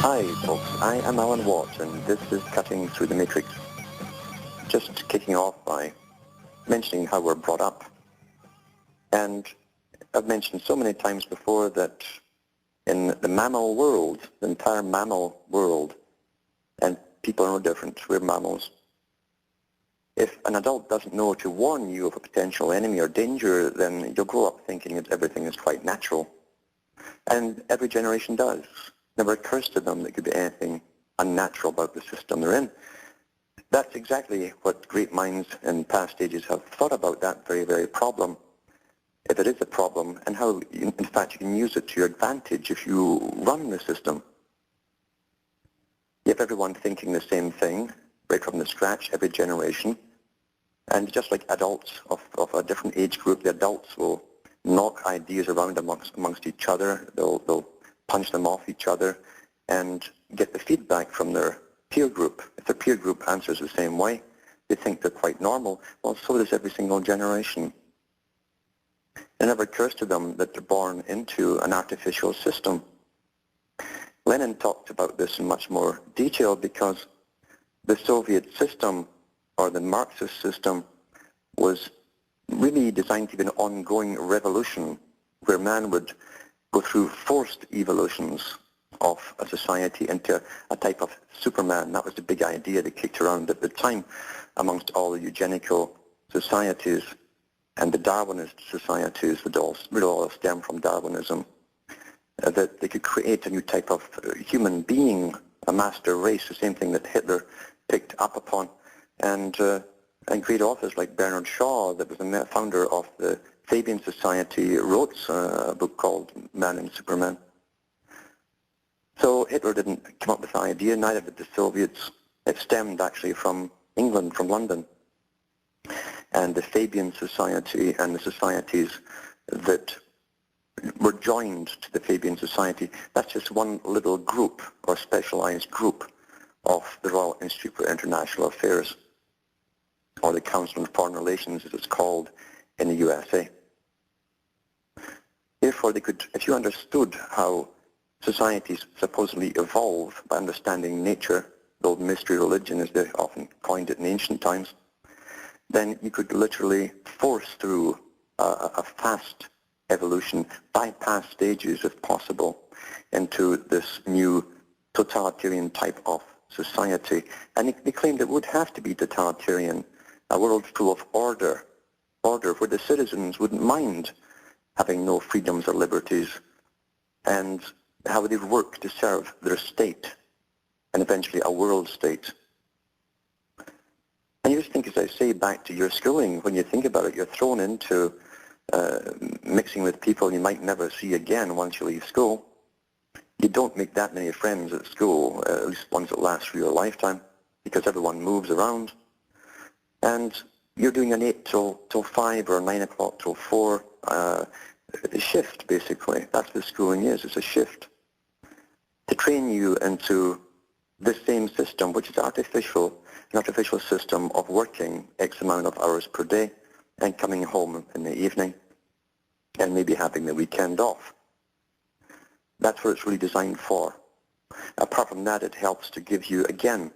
Hi folks, I am Alan Watt and this is Cutting Through the Matrix. Just kicking off by mentioning how we're brought up. And I've mentioned so many times before that in the mammal world, the entire mammal world, and people are no different, we're mammals. If an adult doesn't know to warn you of a potential enemy or danger, then you'll grow up thinking that everything is quite natural. And every generation does. Never occurs to them that there could be anything unnatural about the system they're in. That's exactly what great minds in past ages have thought about, that very, very problem, if it is a problem, and how, in fact, you can use it to your advantage if you run the system. You have everyone thinking the same thing, right from the scratch, every generation. And just like adults of a different age group, the adults will knock ideas around amongst each other. They'll punch them off each other and get the feedback from their peer group. If their peer group answers the same way, they think they're quite normal. Well, so does every single generation. It never occurs to them that they're born into an artificial system. Lenin talked about this in much more detail because the Soviet system, or the Marxist system, was really designed to be an ongoing revolution where man would go through forced evolutions of a society into a type of Superman. That was the big idea that kicked around at the time amongst all the eugenical societies and the Darwinist societies that all stem from Darwinism, that they could create a new type of human being, a master race, the same thing that Hitler picked up upon, and great authors like Bernard Shaw, that was the founder of the Fabian Society, wrote a book called Man and Superman. So Hitler didn't come up with the idea, neither did the Soviets. It stemmed actually from England, from London. And the Fabian Society and the societies that were joined to the Fabian Society, that's just one little group or specialized group of the Royal Institute for International Affairs, or the Council on Foreign Relations as it's called in the USA. Therefore, they could, if you understood how societies supposedly evolve by understanding nature, the old mystery religion as they often coined it in ancient times, then you could literally force through a fast evolution, bypass stages if possible, into this new totalitarian type of society. And they claimed it would have to be totalitarian, a world full of order where the citizens wouldn't mind having no freedoms or liberties, and how they'd work to serve their state, and eventually a world state. And you just think, as I say, back to your schooling, when you think about it, you're thrown into mixing with people you might never see again once you leave school. You don't make that many friends at school, at least ones that last for your lifetime, because everyone moves around. And you're doing an 8 till 5 or 9 o'clock till 4 shift, basically. That's what schooling is. It's a shift to train you into this same system, which is an artificial system of working X amount of hours per day and coming home in the evening and maybe having the weekend off. That's what it's really designed for. Apart from that, it helps to give you, again,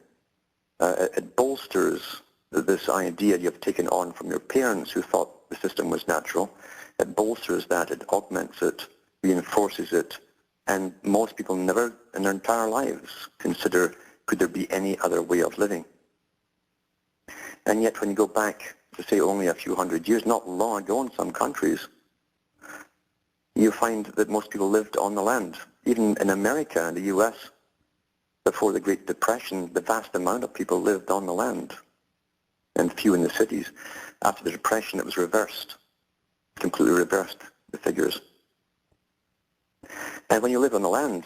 it bolsters this idea you've taken on from your parents who thought the system was natural. It bolsters that, it augments it, reinforces it, and most people never in their entire lives consider, could there be any other way of living? And yet when you go back to say only a few hundred years, not long ago in some countries, you find that most people lived on the land. Even in America and the US, before the Great Depression, the vast amount of people lived on the land, and few in the cities. After the Depression, it was reversed, completely reversed, the figures. And when you live on the land,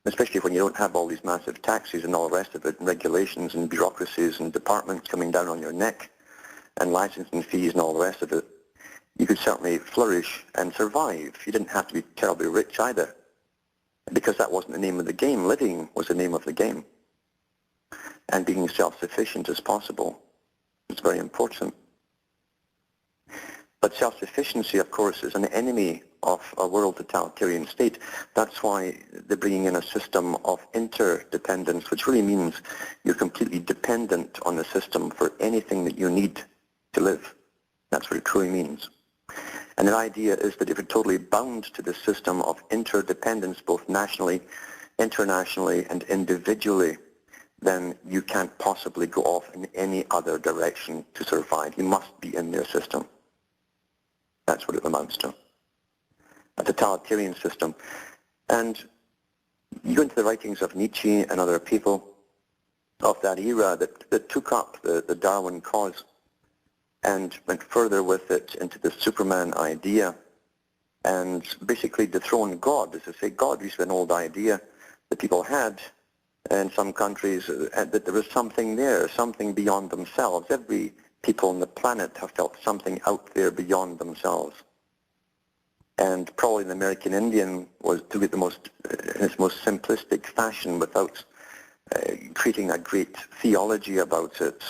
especially when you don't have all these massive taxes and all the rest of it, and regulations and bureaucracies and departments coming down on your neck, and licensing fees and all the rest of it, you could certainly flourish and survive. You didn't have to be terribly rich either, because that wasn't the name of the game. Living was the name of the game. And being self-sufficient as possible is very important. But self-sufficiency, of course, is an enemy of a world totalitarian state. That's why they're bringing in a system of interdependence, which really means you're completely dependent on the system for anything that you need to live. That's what it truly means. And the idea is that if you're totally bound to the system of interdependence, both nationally, internationally, and individually, then you can't possibly go off in any other direction to survive. You must be in their system. That's what it amounts to. A totalitarian system. And you go into the writings of Nietzsche and other people of that era that took up the Darwin cause and went further with it into the Superman idea and basically dethroned God. As I say, God is an old idea that people had in some countries, that there was something there, something beyond themselves. Every people on the planet have felt something out there beyond themselves. And probably the American Indian was doing it in its most simplistic fashion without creating a great theology about it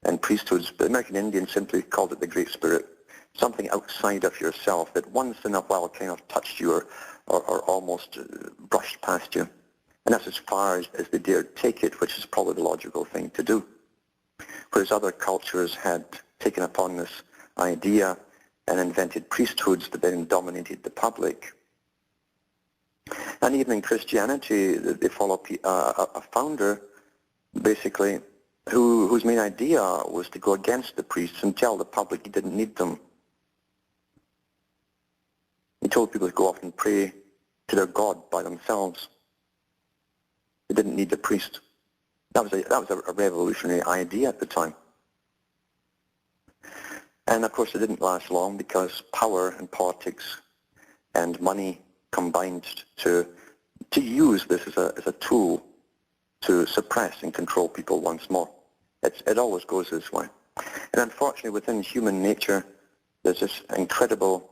and priesthoods. The American Indian simply called it the Great Spirit, something outside of yourself that once in a while kind of touched you or almost brushed past you. And that's as far as they dared take it, which is probably the logical thing to do. Whereas other cultures had taken upon this idea and invented priesthoods that then dominated the public. And even in Christianity, they follow a founder, basically, whose main idea was to go against the priests and tell the public he didn't need them. He told people to go off and pray to their God by themselves. They didn't need the priest. That was a revolutionary idea at the time. And of course it didn't last long because power and politics and money combined to use this as a tool to suppress and control people once more. It always goes this way. And unfortunately within human nature there's this incredible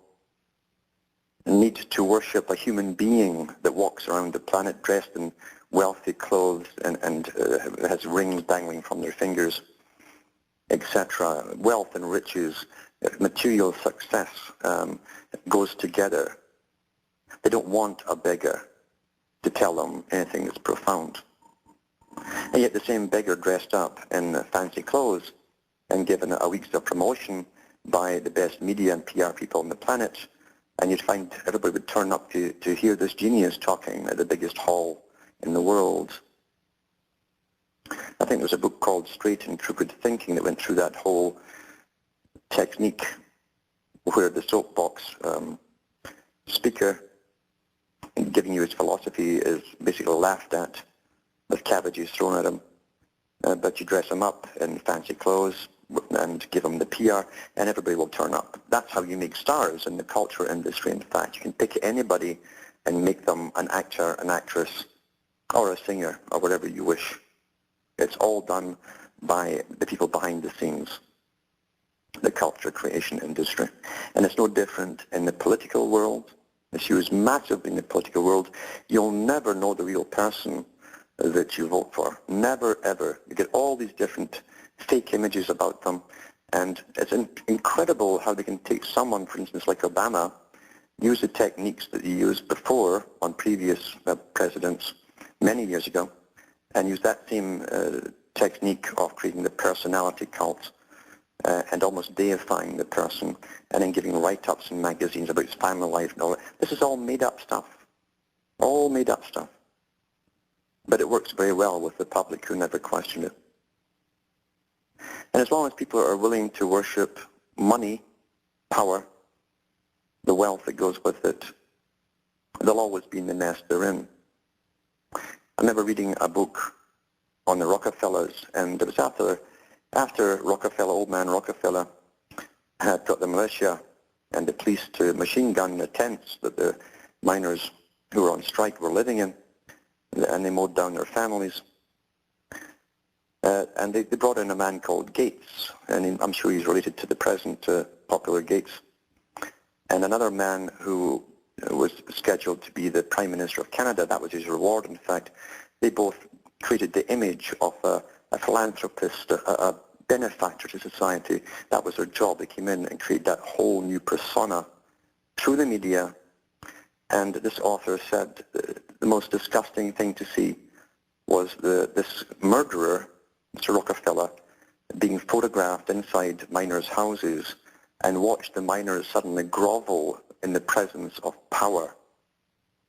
need to worship a human being that walks around the planet dressed in wealthy clothes and has rings dangling from their fingers, etc. Wealth and riches, material success goes together. They don't want a beggar to tell them anything that's profound. And yet the same beggar dressed up in fancy clothes and given a week's of promotion by the best media and PR people on the planet, and you'd find everybody would turn up to hear this genius talking at the biggest hall in the world. I think there was a book called Straight and Crooked Thinking that went through that whole technique where the soapbox speaker giving you his philosophy is basically laughed at with cabbages thrown at him, but you dress him up in fancy clothes and give him the PR and everybody will turn up. That's how you make stars in the culture industry. In fact, you can pick anybody and make them an actor, an actress, or a singer, or whatever you wish. It's all done by the people behind the scenes, the culture creation industry. And it's no different in the political world. It's used massively in the political world. You'll never know the real person that you vote for. Never, ever. You get all these different fake images about them. And it's incredible how they can take someone, for instance, like Obama, use the techniques that he used before on previous presidents many years ago, and use that same technique of creating the personality cult and almost deifying the person and then giving write-ups in magazines about his family life and all that. This is all made-up stuff. All made-up stuff. But it works very well with the public who never question it. And as long as people are willing to worship money, power, the wealth that goes with it, they'll always be in the mess they're in. I remember reading a book on the Rockefellers, and it was after Rockefeller, old man Rockefeller, had got the militia and the police to machine gun the tents that the miners who were on strike were living in, and they mowed down their families. And they brought in a man called Gates, and I'm sure he's related to the present popular Gates, and another man who was scheduled to be the Prime Minister of Canada. That was his reward, in fact. They both created the image of a philanthropist, a benefactor to society. That was their job. They came in and created that whole new persona through the media. And this author said the most disgusting thing to see was this murderer, Mr. Rockefeller, being photographed inside miners' houses and watch the miners suddenly grovel in the presence of power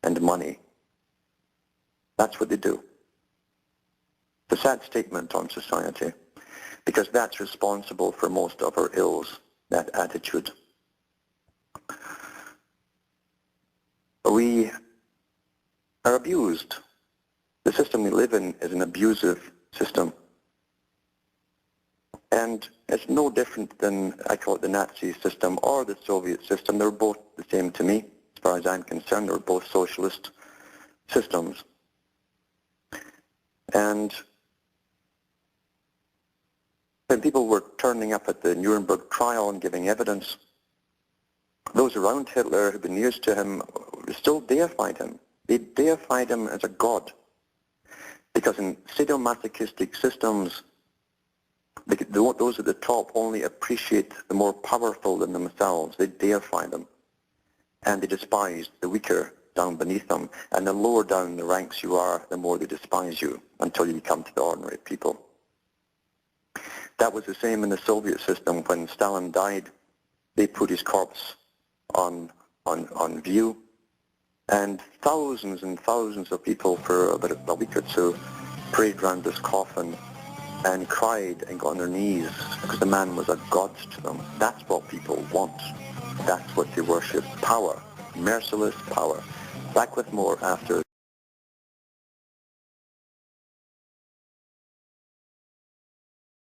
and money. That's what they do. It's a sad statement on society, because that's responsible for most of our ills, that attitude. We are abused. The system we live in is an abusive system. And it's no different than, I call it, the Nazi system or the Soviet system. They're both the same to me, as far as I'm concerned. They're both socialist systems. And when people were turning up at the Nuremberg trial and giving evidence, those around Hitler who'd been nearest to him still deified him. They deified him as a god. Because in sadomasochistic systems, those at the top only appreciate the more powerful than themselves. They deify them. And they despise the weaker down beneath them. And the lower down the ranks you are, the more they despise you, until you come to the ordinary people. That was the same in the Soviet system. When Stalin died, they put his corpse on view. And thousands of people for about a week or two prayed around this coffin and cried and got on their knees because the man was a god to them. That's what people want. That's what they worship. Power. Merciless power. Back with more after